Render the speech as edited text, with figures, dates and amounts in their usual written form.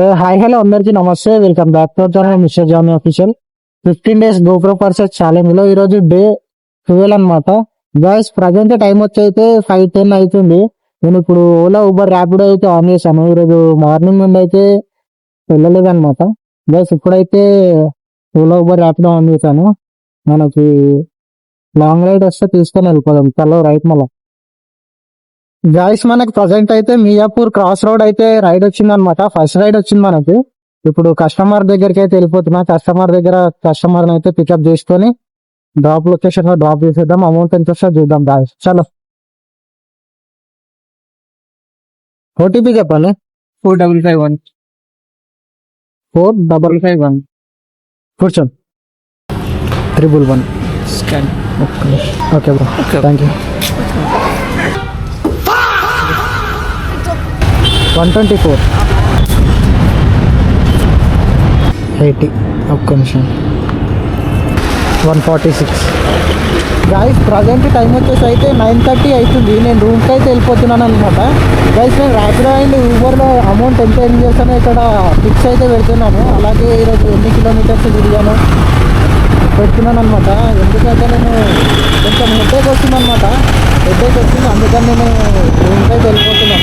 Hi hello అందరికీ నమస్తే, welcome back to our channel mister Johnny official. 15 days GoPro purchase challenge లో ఈరోజు day 12 అనమాట. గైస్ ప్రజెంట్ టైం వచ్చి అయితే 5:10 అవుతుంది. నేను ఇప్పుడు ఓలా ఊబర్ ర్యాపిడో అయితే ఆన్ చేశాను. ఈరోజు మార్నింగ్ నుండి అయితే వెళ్ళలేదు అనమాట. గైస్ ఇప్పుడైతే ఓలా ఊబర్ ర్యాపిడో ఆన్ చేశాను. మనకి లాంగ్ రైడ్ వస్తే తీసుకొని వెళ్ళిపోదాం. చలో రైట్ మళ్ళా. గాయస్ మనకి ప్రజెంట్ అయితే మియాపూర్ క్రాస్ రోడ్ అయితే రైడ్ వచ్చింది అనమాట. ఫస్ట్ రైడ్ వచ్చింది మనకి. ఇప్పుడు కస్టమర్ దగ్గరికి అయితే వెళ్ళిపోతున్నా. కస్టమర్ దగ్గర కస్టమర్ అయితే పికప్ చేసుకొని డ్రాప్ లొకేషన్ లో డ్రాప్ చేసేద్దాం. అమౌంట్ ఎంత వస్తుందో చూద్దాం గాయస్. చలో ఓటీపీ చెప్పాలి. 4551 455 కూర్చోండి. 311 scan. Okay bro, thank you. 124 80 ఒక్క నిమిషం. 146 గైస్ ప్రజెంట్ టైం వచ్చేసి అయితే 9:30 అవుతుంది. నేను రూమ్కి అయితే వెళ్ళిపోతున్నాను అనమాట. గైస్ నేను ర్యాపిడో అండ్ ఊబర్లో అమౌంట్ ఎంత ఏం చేస్తానో ఇక్కడ ఫిక్స్ అయితే పెడుతున్నాను. అలాగే ఈరోజు ఎన్ని కిలోమీటర్స్ తిరిగాను పెడుతున్నాను అనమాట. ఎందుకంటే నేను కొంచెం హెడ్ఏక్ వస్తుంది అనమాట. హెడ్ఏక్ వస్తుంది, అందుకని నేను రూమ్కి అయితే వెళ్ళిపోతున్నాను.